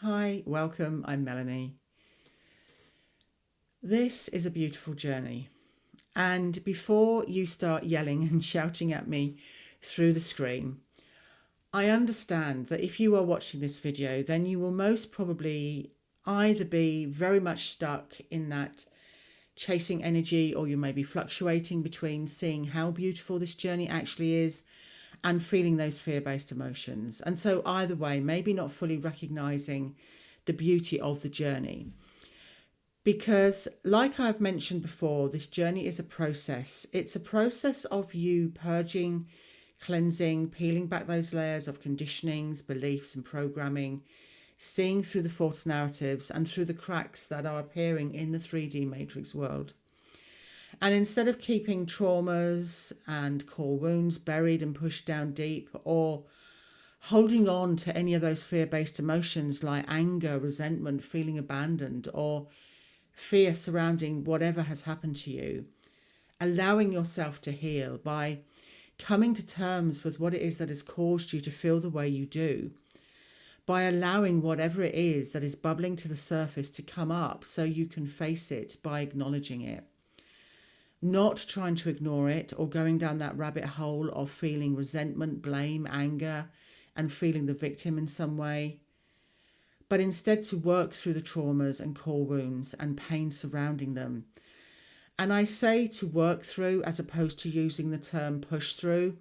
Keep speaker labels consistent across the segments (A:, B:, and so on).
A: Hi, welcome. I'm Melanie. This is a beautiful journey. And before you start yelling and shouting at me through the screen, I understand that if you are watching this video, then you will most probably either be very much stuck in that chasing energy, or you may be fluctuating between seeing how beautiful this journey actually is and feeling those fear-based emotions. And so either way, maybe not fully recognizing the beauty of the journey. Because, like I've mentioned before, this journey is a process. It's a process of you purging, cleansing, peeling back those layers of conditionings, beliefs, and programming, seeing through the false narratives and through the cracks that are appearing in the 3D matrix world. And instead of keeping traumas and core wounds buried and pushed down deep, or holding on to any of those fear-based emotions like anger, resentment, feeling abandoned, or fear surrounding whatever has happened to you, allowing yourself to heal by coming to terms with what it is that has caused you to feel the way you do, by allowing whatever it is that is bubbling to the surface to come up so you can face it by acknowledging it. Not trying to ignore it or going down that rabbit hole of feeling resentment, blame, anger, and feeling the victim in some way, but instead to work through the traumas and core wounds and pain surrounding them. And I say to work through as opposed to using the term push through,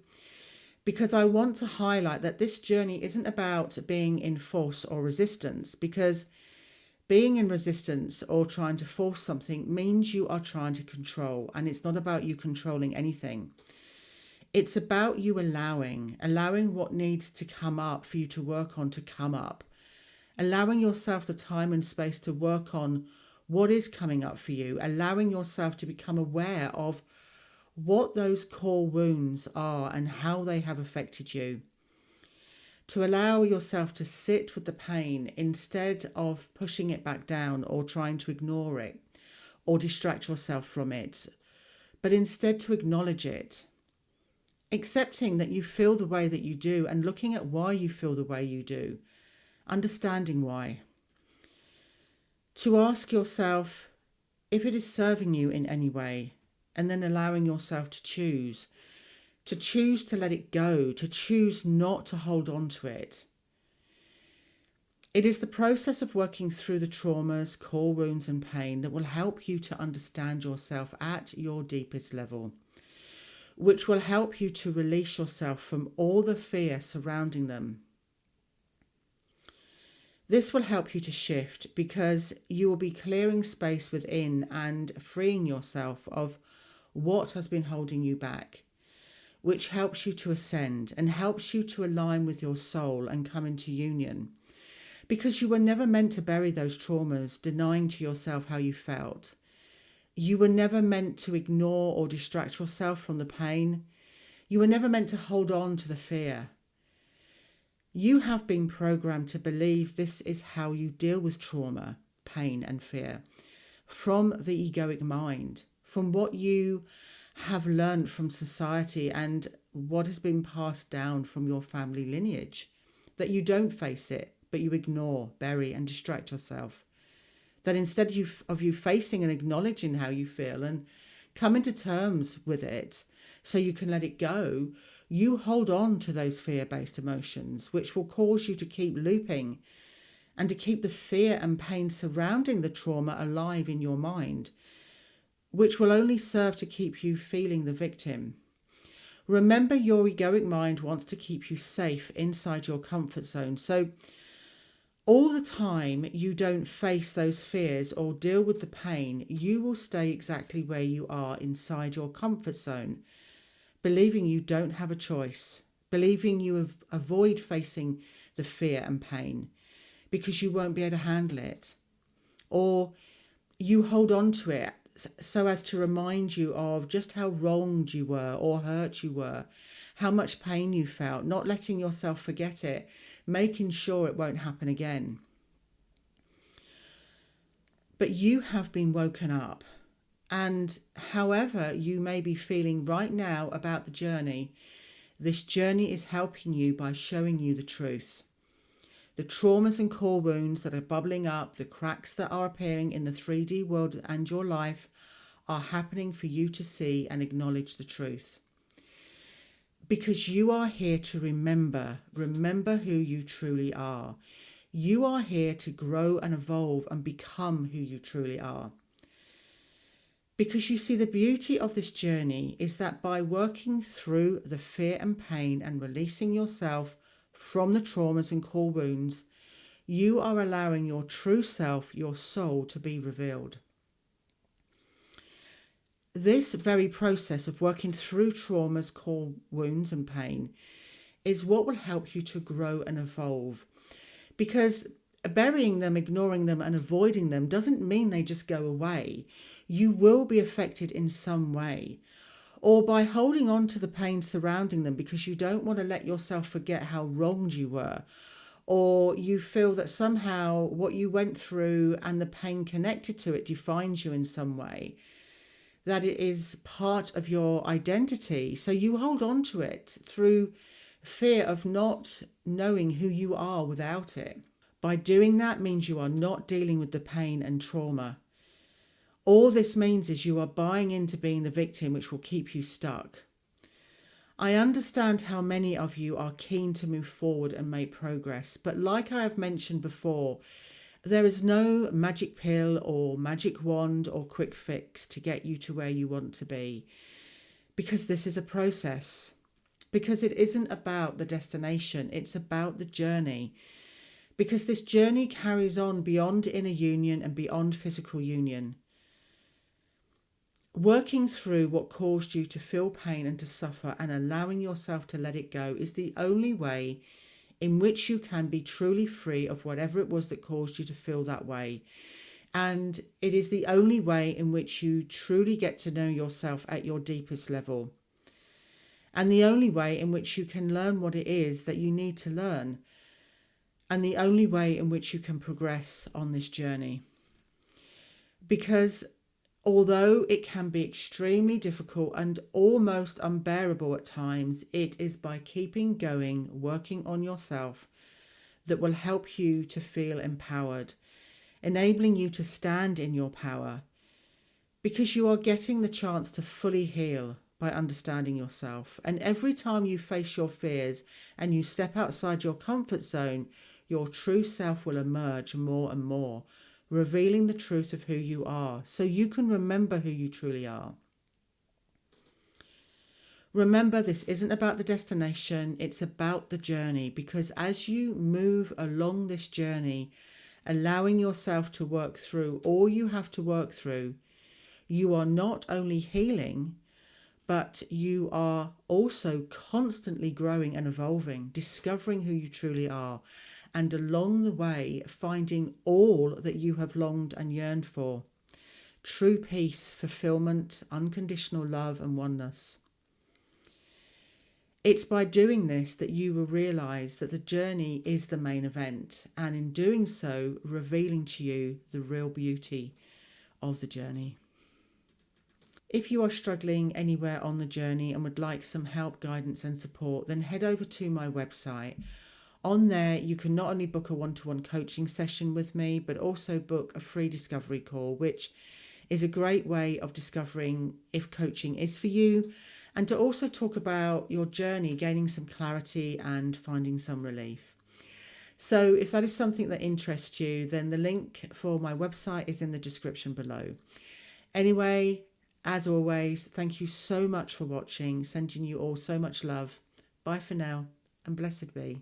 A: because I want to highlight that this journey isn't about being in force or resistance, because being in resistance or trying to force something means you are trying to control, and it's not about you controlling anything. It's about you allowing what needs to come up for you to work on to come up. Allowing yourself the time and space to work on what is coming up for you, allowing yourself to become aware of what those core wounds are and how they have affected you. To allow yourself to sit with the pain instead of pushing it back down or trying to ignore it or distract yourself from it, but instead to acknowledge it. Accepting that you feel the way that you do and looking at why you feel the way you do. Understanding why. To ask yourself if it is serving you in any way, and then allowing yourself to choose to let it go, to choose not to hold on to it. It is the process of working through the traumas, core wounds and pain that will help you to understand yourself at your deepest level, which will help you to release yourself from all the fear surrounding them. This will help you to shift because you will be clearing space within and freeing yourself of what has been holding you back, which helps you to ascend and helps you to align with your soul and come into union. Because you were never meant to bury those traumas, denying to yourself how you felt. You were never meant to ignore or distract yourself from the pain. You were never meant to hold on to the fear. You have been programmed to believe this is how you deal with trauma, pain and fear from the egoic mind, from what you have learned from society and what has been passed down from your family lineage, that you don't face it, but you ignore, bury and distract yourself. That instead of you facing and acknowledging how you feel and coming to terms with it so you can let it go, you hold on to those fear-based emotions, which will cause you to keep looping and to keep the fear and pain surrounding the trauma alive in your mind, which will only serve to keep you feeling the victim. Remember, your egoic mind wants to keep you safe inside your comfort zone. So all the time you don't face those fears or deal with the pain, you will stay exactly where you are inside your comfort zone, believing you don't have a choice, believing you avoid facing the fear and pain because you won't be able to handle it. Or you hold on to it so as to remind you of just how wronged you were or hurt you were, how much pain you felt, not letting yourself forget it, making sure it won't happen again. But you have been woken up. And however you may be feeling right now about the journey, this journey is helping you by showing you the truth. The traumas and core wounds that are bubbling up, the cracks that are appearing in the 3D world and your life are happening for you to see and acknowledge the truth. Because you are here to remember who you truly are. You are here to grow and evolve and become who you truly are. Because you see, the beauty of this journey is that by working through the fear and pain and releasing yourself from the traumas and core wounds, you are allowing your true self, your soul, to be revealed. This very process of working through traumas, core wounds and pain is what will help you to grow and evolve. Because burying them, ignoring them and avoiding them doesn't mean they just go away. You will be affected in some way. Or by holding on to the pain surrounding them because you don't want to let yourself forget how wronged you were. Or you feel that somehow what you went through and the pain connected to it defines you in some way. That it is part of your identity. So you hold on to it through fear of not knowing who you are without it. By doing that means you are not dealing with the pain and trauma. All this means is you are buying into being the victim, which will keep you stuck. I understand how many of you are keen to move forward and make progress, but like I have mentioned before, there is no magic pill or magic wand or quick fix to get you to where you want to be, because this is a process. Because it isn't about the destination, it's about the journey. Because this journey carries on beyond inner union and beyond physical union. Working through what caused you to feel pain and to suffer and allowing yourself to let it go is the only way in which you can be truly free of whatever it was that caused you to feel that way. And it is the only way in which you truly get to know yourself at your deepest level. And the only way in which you can learn what it is that you need to learn. And the only way in which you can progress on this journey. Because although it can be extremely difficult and almost unbearable at times, it is by keeping going, working on yourself, that will help you to feel empowered, enabling you to stand in your power, because you are getting the chance to fully heal by understanding yourself. And every time you face your fears and you step outside your comfort zone, your true self will emerge more and more, revealing the truth of who you are, so you can remember who you truly are. Remember, this isn't about the destination, it's about the journey, because as you move along this journey, allowing yourself to work through all you have to work through, you are not only healing, but you are also constantly growing and evolving, discovering who you truly are, and along the way finding all that you have longed and yearned for. True peace, fulfillment, unconditional love and oneness. It's by doing this that you will realise that the journey is the main event, and in doing so, revealing to you the real beauty of the journey. If you are struggling anywhere on the journey and would like some help, guidance and support, then head over to my website. On there, you can not only book a one-to-one coaching session with me, but also book a free discovery call, which is a great way of discovering if coaching is for you, and to also talk about your journey, gaining some clarity and finding some relief. So if that is something that interests you, then the link for my website is in the description below. Anyway, as always, thank you so much for watching, sending you all so much love. Bye for now, and blessed be.